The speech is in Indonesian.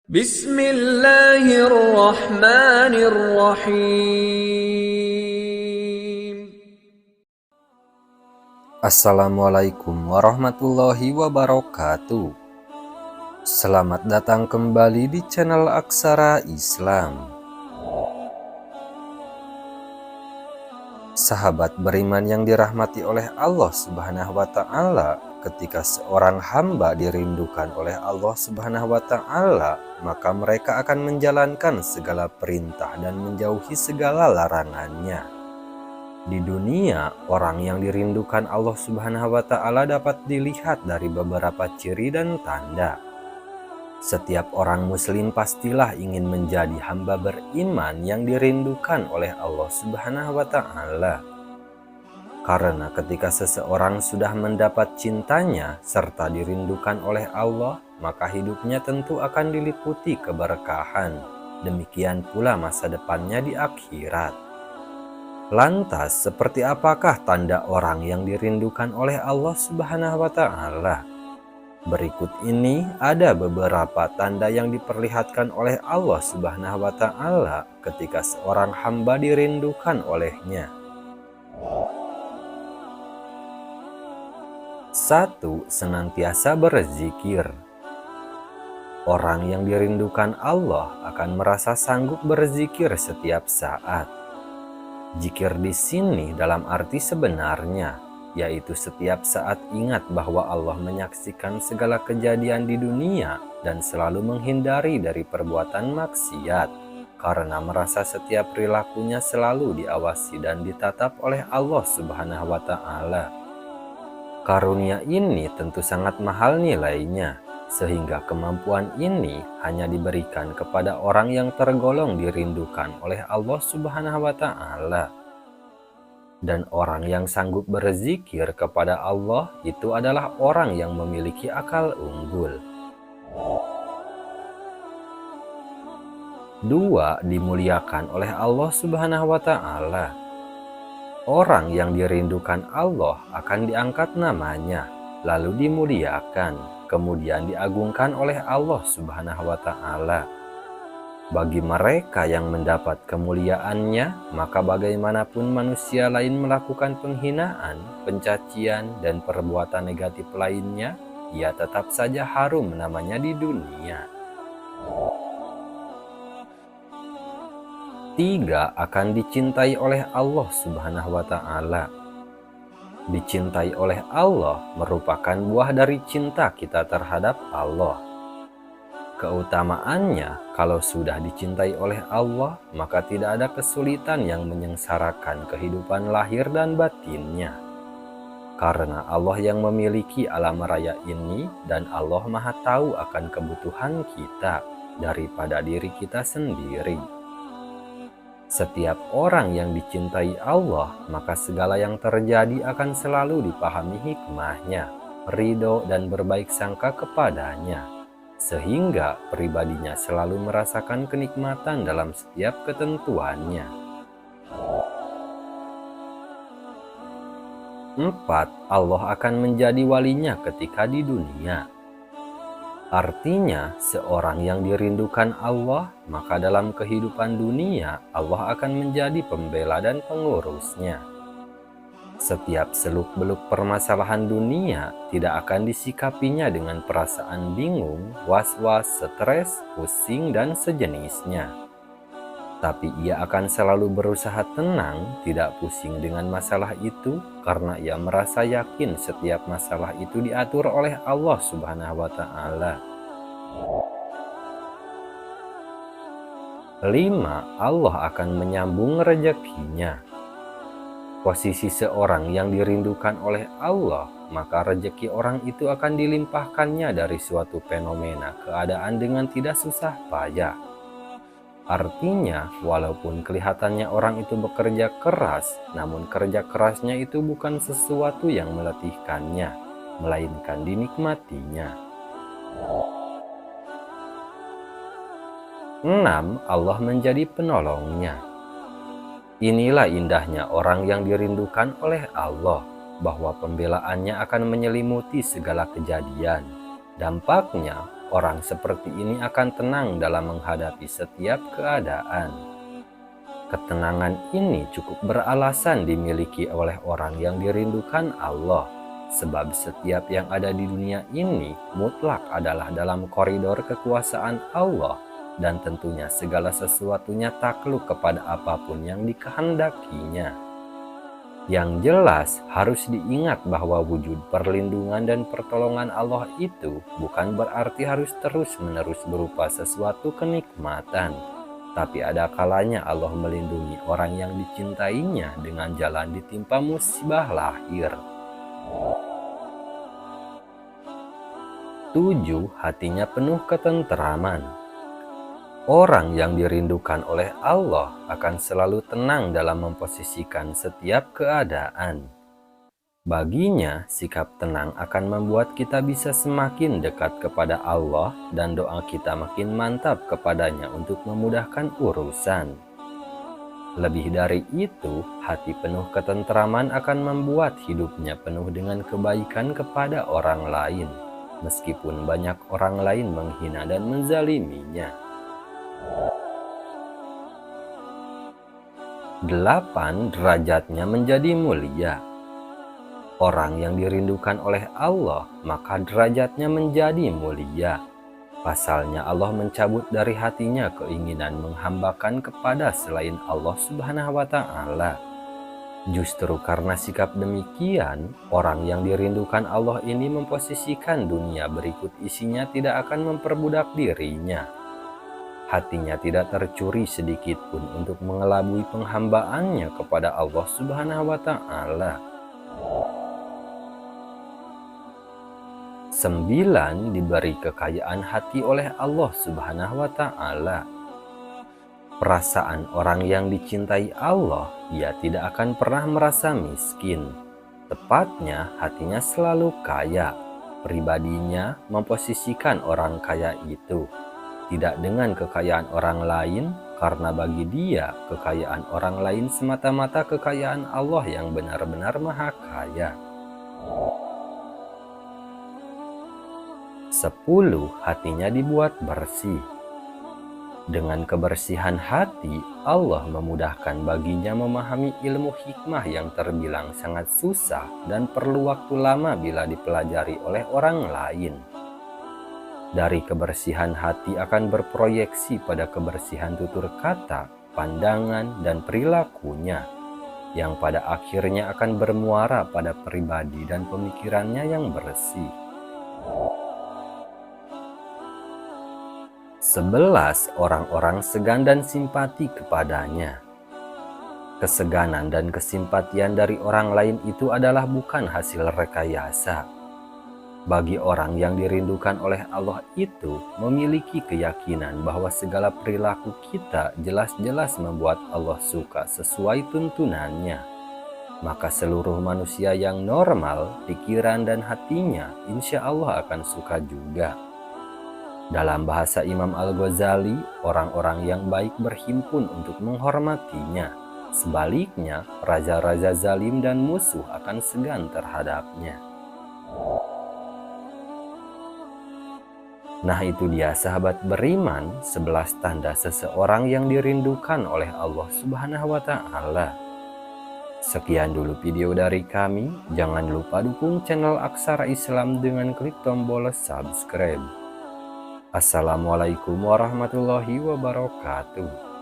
Bismillahirrahmanirrahim. Assalamualaikum warahmatullahi wabarakatuh. Selamat datang kembali di channel Aksara Islam. Sahabat beriman yang dirahmati oleh Allah Subhanahu wa Ta'ala, ketika seorang hamba dirindukan oleh Allah Subhanahu wa Ta'ala, maka mereka akan menjalankan segala perintah dan menjauhi segala larangannya. Di dunia, orang yang dirindukan Allah Subhanahu wa Ta'ala dapat dilihat dari beberapa ciri dan tanda. Setiap orang muslim pastilah ingin menjadi hamba beriman yang dirindukan oleh Allah Subhanahu wa Ta'ala. Karena ketika seseorang sudah mendapat cintanya serta dirindukan oleh Allah, maka hidupnya tentu akan diliputi keberkahan. Demikian pula masa depannya di akhirat. Lantas, seperti apakah tanda orang yang dirindukan oleh Allah Subhanahu wa Ta'ala? Berikut ini ada beberapa tanda yang diperlihatkan oleh Allah Subhanahu wa Ta'ala ketika seorang hamba dirindukan olehnya. 1. Senantiasa berzikir. Orang yang dirindukan Allah akan merasa sanggup berzikir setiap saat. Zikir di sini dalam arti sebenarnya, yaitu setiap saat ingat bahwa Allah menyaksikan segala kejadian di dunia dan selalu menghindari dari perbuatan maksiat, karena merasa setiap perilakunya selalu diawasi dan ditatap oleh Allah Subhanahu wa Ta'ala. Karunia ini tentu sangat mahal nilainya, sehingga kemampuan ini hanya diberikan kepada orang yang tergolong dirindukan oleh Allah Subhanahu wa Ta'ala. Dan orang yang sanggup berzikir kepada Allah itu adalah orang yang memiliki akal unggul. 2. Dimuliakan oleh Allah Subhanahu wa Ta'ala. Orang yang dirindukan Allah akan diangkat namanya, lalu dimuliakan, kemudian diagungkan oleh Allah Subhanahu wa Ta'ala. Bagi mereka yang mendapat kemuliaannya, maka bagaimanapun manusia lain melakukan penghinaan, pencacian, dan perbuatan negatif lainnya, ia tetap saja harum namanya di dunia. 3. Akan dicintai oleh Allah Subhanahu wa Ta'ala. Dicintai oleh Allah merupakan buah dari cinta kita terhadap Allah. Keutamaannya, kalau sudah dicintai oleh Allah, maka tidak ada kesulitan yang menyengsarakan kehidupan lahir dan batinnya. Karena Allah yang memiliki alam raya ini, dan Allah Maha Tahu akan kebutuhan kita daripada diri kita sendiri. Setiap orang yang dicintai Allah, maka segala yang terjadi akan selalu dipahami hikmahnya, ridho dan berbaik sangka kepadanya, sehingga pribadinya selalu merasakan kenikmatan dalam setiap ketentuannya. 4. Allah akan menjadi walinya ketika di dunia. Artinya, seorang yang dirindukan Allah, maka dalam kehidupan dunia Allah akan menjadi pembela dan pengurusnya. Setiap seluk-beluk permasalahan dunia tidak akan disikapinya dengan perasaan bingung, was-was, stres, pusing, dan sejenisnya. Tapi ia akan selalu berusaha tenang, tidak pusing dengan masalah itu, karena ia merasa yakin setiap masalah itu diatur oleh Allah Subhanahu wa Ta'ala. 5. Allah akan menyambung rezekinya. Posisi seorang yang dirindukan oleh Allah, maka rezeki orang itu akan dilimpahkannya dari suatu fenomena keadaan dengan tidak susah payah. Artinya, walaupun kelihatannya orang itu bekerja keras, namun kerja kerasnya itu bukan sesuatu yang meletihkannya, melainkan dinikmatinya. 6. Allah menjadi penolongnya. Inilah indahnya orang yang dirindukan oleh Allah, bahwa pembelaannya akan menyelimuti segala kejadian. Dampaknya, orang seperti ini akan tenang dalam menghadapi setiap keadaan. Ketenangan ini cukup beralasan dimiliki oleh orang yang dirindukan Allah, sebab setiap yang ada di dunia ini mutlak adalah dalam koridor kekuasaan Allah, dan tentunya segala sesuatunya takluk kepada apapun yang dikehendakinya. Yang jelas harus diingat bahwa wujud perlindungan dan pertolongan Allah itu bukan berarti harus terus-menerus berupa sesuatu kenikmatan, tapi ada kalanya Allah melindungi orang yang dicintainya dengan jalan ditimpa musibah lahir. 7. Hatinya penuh ketenteraman. Orang yang dirindukan oleh Allah akan selalu tenang dalam memposisikan setiap keadaan. Baginya, sikap tenang akan membuat kita bisa semakin dekat kepada Allah dan doa kita makin mantap kepadanya untuk memudahkan urusan. Lebih dari itu, hati penuh ketenteraman akan membuat hidupnya penuh dengan kebaikan kepada orang lain, meskipun banyak orang lain menghina dan menzaliminya. 8. Derajatnya menjadi mulia. Orang yang dirindukan oleh Allah, maka derajatnya menjadi mulia. Pasalnya Allah mencabut dari hatinya keinginan menghambakan kepada selain Allah Subhanahu wa Ta'ala. Justru karena sikap demikian, orang yang dirindukan Allah ini memposisikan dunia berikut isinya tidak akan memperbudak dirinya. Hatinya tidak tercuri sedikit pun untuk mengelabui penghambaannya kepada Allah Subhanahu wa Ta'ala. 9. Diberi kekayaan hati oleh Allah Subhanahu wa Ta'ala. Perasaan orang yang dicintai Allah, ia tidak akan pernah merasa miskin. Tepatnya, hatinya selalu kaya. Pribadinya memposisikan orang kaya itu tidak dengan kekayaan orang lain, karena bagi dia kekayaan orang lain semata-mata kekayaan Allah yang benar-benar maha kaya. 10. Hatinya dibuat bersih. Dengan kebersihan hati, Allah memudahkan baginya memahami ilmu hikmah yang terbilang sangat susah dan perlu waktu lama bila dipelajari oleh orang lain. Dari kebersihan hati akan berproyeksi pada kebersihan tutur kata, pandangan, dan perilakunya, yang pada akhirnya akan bermuara pada pribadi dan pemikirannya yang bersih. 11. Orang-orang segan dan simpati kepadanya. Keseganan dan kesimpatian dari orang lain itu adalah bukan hasil rekayasa. Bagi orang yang dirindukan oleh Allah itu memiliki keyakinan bahwa segala perilaku kita jelas-jelas membuat Allah suka sesuai tuntunannya. Maka seluruh manusia yang normal, pikiran dan hatinya insya Allah akan suka juga. Dalam bahasa Imam Al-Ghazali, orang-orang yang baik berhimpun untuk menghormatinya. Sebaliknya, raja-raja zalim dan musuh akan segan terhadapnya. Nah, itu dia sahabat beriman, 11 tanda seseorang yang dirindukan oleh Allah Subhanahu wa Ta'ala. Sekian dulu video dari kami. Jangan lupa dukung channel Aksara Islam dengan klik tombol subscribe. Assalamualaikum warahmatullahi wabarakatuh.